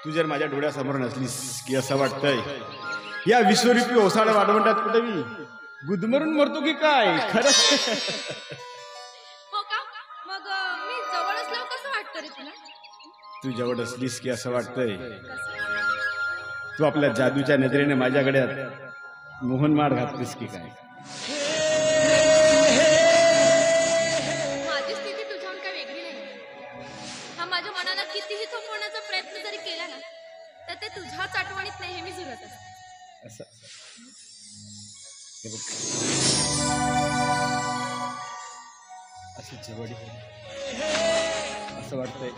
तू जर माझ्या डोळ्यासमोर नसलीस की असं वाटतंय या विश्वरूपी ओसाड वाढवंटात कुठे मी गुदमरून मरतो की काय खरंच. हो का मग मी जवळ असल्यावर कसं वाटतं रे तुला. तू जवळ असलीस की असं वाटतंय तू आपल्या जादूच्या नजरेने माझ्याकडे मोहनमाळ घातलीस की काय. माझी स्थिती तुझ्याहून काय वेगळी नाही. हा माझ्या मनाला कितीही थोपवण्याचा प्रयत्न जरी केला ना तर ते तुझ्याच आठवणीत नेहमी झुरत असत. असं अशी जवळ असं वाटतंय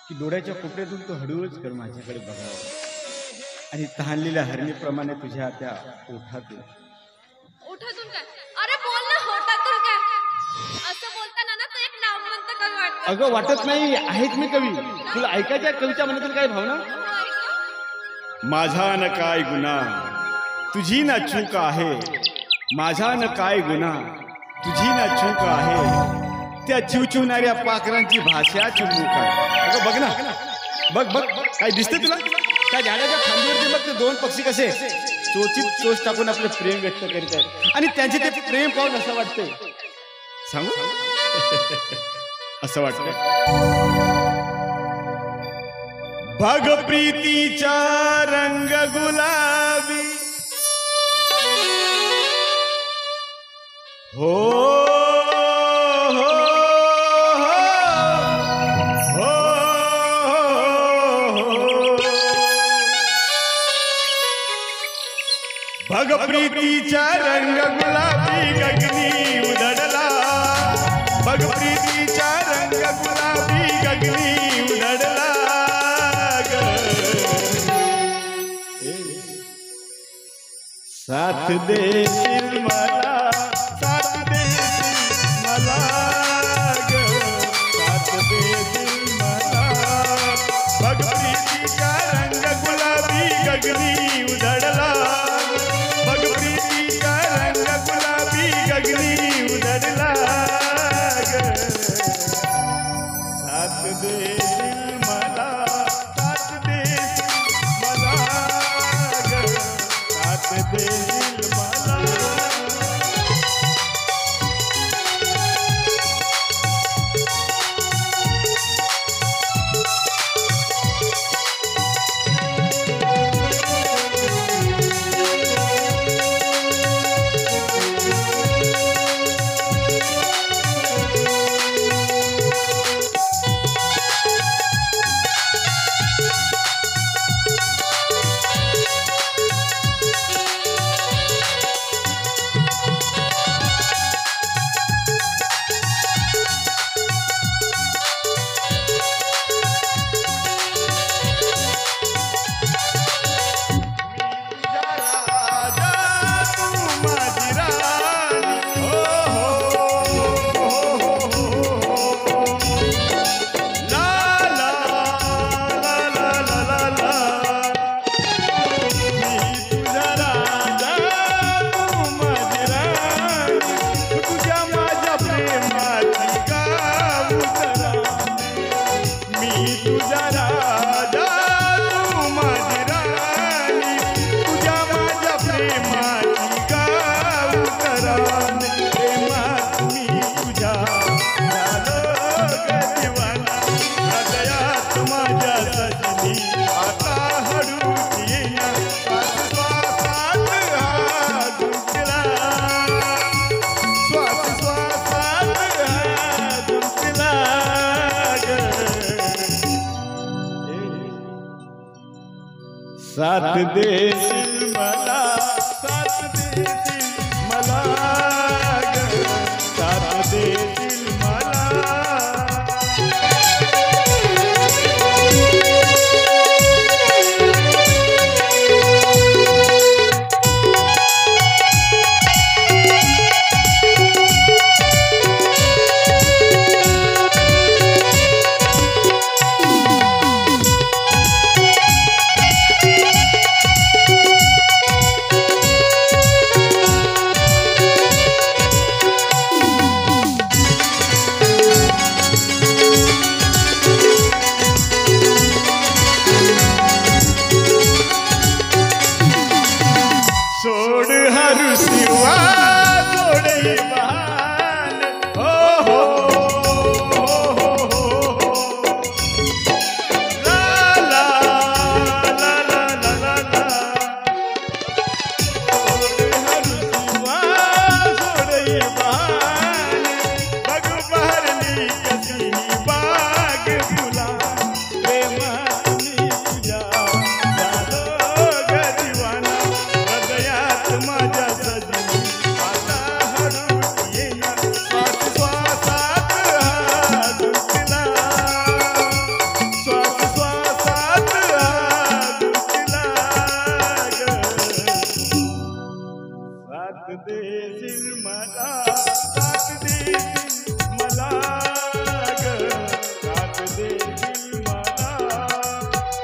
की डोळ्याच्या कोपऱ्यातून तो हळूच कर माझ्याकडे बघावं आणि तहानलेल्या हरणीप्रमाणे तुझ्या त्या ओठातून काय अरे बोल ना होठातून काय असं बोलताना ना तो एक नामवंत कवी वाटतो. अगं वाटत नाही आहेत मी कवी. तुला ऐकायच्या कवीच्या मनातून काय भावना. माझा न काय गुन्हा तुझी ना चूक आहे माझा न काय गुन्हा तुझी ना चूक आहे त्या चिवचिवणाऱ्या पाखरांची भाषा चिमूक आहे. अगं बघ ना बघ बघ काय दिसतंय तुला. त्या झाडाच्या खांदीवरती बघ ते दोन पक्षी कसे चोचीत चोच टाकून आपले प्रेम व्यक्त करीत आहेत आणि त्यांचे ते प्रेम पाहून असं वाटतंय सांगू असं वाटतंय बघ प्रीतीचा रंग गुलाबी हो बघ प्रीतीचा रंग गुलाबी गगनी उधळला बघ प्रीतीचा रंग गुलाबी गगनी उधळला साथ देशील मला साथ देशील मला साथ देशील मला बघ प्रीतीचा रंग गुलाबी गगनी उधळला बघ प्रीतीचा रंग गुलाबी गगनी उधळला साथ देशील मला साथ देशील मला साथ देशील मला. साथ देशील मला साथ देशील मला साथ देशील मला.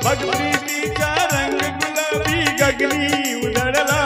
बघ प्रीतीचा रंग गुलाबी गगनी उधळला